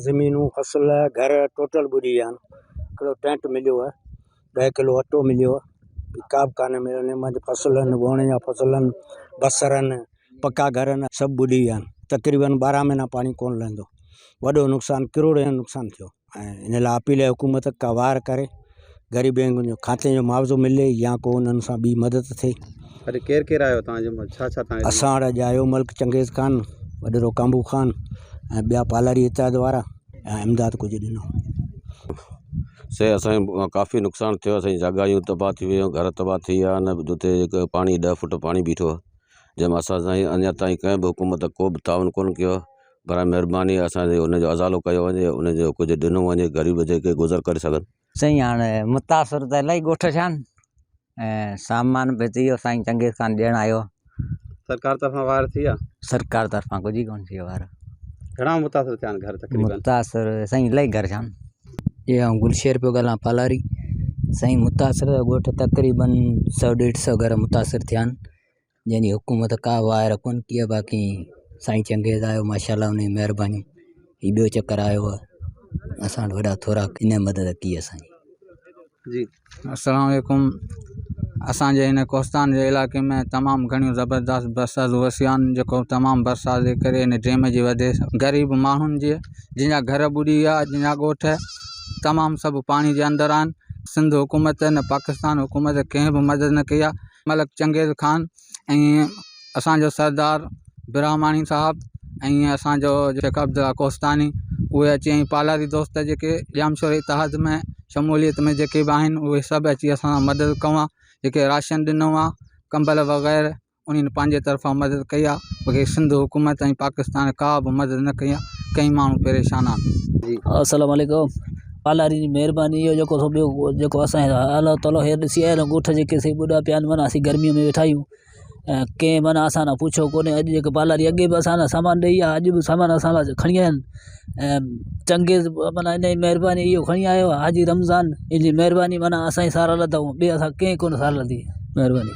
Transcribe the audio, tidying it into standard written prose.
ज़मीनूं फसल घर टोटल ॿुॾी विया आहिनि। हिकिड़ो टेंट मिलियो आहे, 10 किलो अटो मिलियो आहे, का बि कान मिलियो। इन मां फसल आहिनि, वण जा फसल आहिनि, बसर आहिनि, पका घर आहिनि, सभु ॿुॾी विया आहिनि। तक़रीबन 12 महीना पाणी कोन लहंदो। वॾो नुक़सानु, किरोड़ जो नुक़सानु थियो। ऐं इन लाइ अपील आहे हुकूमत का वार करे ग़रीबनि जो खाते जो मुआवज़ो मिले या को उन्हनि सां ॿी मदद थिए। अरे केरु केरु आयो तव्हांजो, छा छा तव्हां? असां वटि अॼु आयो मलिक चंगेज़ ख़ान, वॾेरो कांबू ख़ान ऐं ॿिया पालारी इताद वारा ऐं इमदाद कुझु ॾिनो। से असांजो काफ़ी नुक़सानु थियो। असांजी जॻहियूं तबाह थी वियूं, घर तबाह थी विया आहिनि। जिते जेको पाणी 10 फुट पाणी बीठो आहे, जंहिंमें असां साईं अञा ताईं कंहिं बि हुकूमत को बि ताउन कोन कयो। पर महिरबानी असांजे उनजो अज़ालो कयो वञे, उनजो कुझु ॾिनो वञे, ग़रीब जेके गुज़र करे सघनि। साईं हाणे मुतासिर त इलाही ॻोठ थिया आहिनि ऐं सामान बि थी वियो। साईं चंगेज़ ख़ान ॾियणु आयो। सरकार तरफ़ां वार थी विया? सरकार तरफ़ां कुझु ई कोन थियो वार। घणा मुतासिर थिया आहिनि घर तक़रीबन? मुतासिर साईं इलाही घर थिया आहिनि। ये आउं गुलशेर पियो ॻाल्हायां पालारी। साईं मुतासिर ॻोठ तक़रीबन 100-150 घर मुतासिर थिया आहिनि, जंहिंजी हुकूमत का वार कोन की आहे। बाक़ी साईं चंगेज़ आयो, माशाल्लाह, उन जी महिरबानी। हीउ ॿियो चक्कर आयो आहे, असां वटि वॾा थोरा इन मदद की असांजी। जी अस्सलाम वालेकुम। असांजे हिन कोस्तान जे इलाइक़े में तमामु घणियूं ज़बरदस्त बरसाति वसिया आहिनि, जेको तमामु बरसाति जे करे हिन डैम जी वजह सां ग़रीब माण्हुनि जे जंहिंजा घर ॿुॾी विया, जंहिंजा ॻोठ तमामु सभु पाणी जे अंदरि आहिनि। सिंध हुकूमत न पाकिस्तान हुकूमत कंहिं बि मदद न कई आहे। मलिक चंगेज़ ख़ान ऐं असांजो सरदार बिरामाणी साहबु ऐं असांजो शेख अब्दुल्ला कोस्तानी, उहे अची ऐं पालारी दोस्त जेके जामशोर इतिहाद में शमूलियत में जेके बि आहिनि, उहे सभु अची असां मदद कयूं आहे। जेके राशन ॾिनो आहे, कंबल वग़ैरह, उन्हनि पंहिंजे तरफ़ां मदद कई आहे। बाक़ी सिंध हुकूमत ऐं पाकिस्तान का बि मदद न कई आहे। कई माण्हू परेशान आहिनि। अस्सलाम वालेकुम। पालारी जी महिरबानी। इहो जेको ॿियो जेको असांजे अलाह ताला हे ॾिसी आया ॻोठ जेके से ॿुॾा पिया आहिनि, माना असीं गर्मीअ में वेठा आहियूं ऐं कंहिं माना असां न पुछो कोन्हे। अॼु जेके पालारी अॻे बि असां सामान ॾेई आहे, अॼु बि सामान असां लाइ खणी आया आहिनि। ऐं चंगेज़ माना इन जी महिरबानी इहो खणी आयो आहे। हाजी रमज़ान इन जी महिरबानी, माना असांजी सार लथऊं, ॿिए असां कंहिं कोन सार लथी। महिरबानी।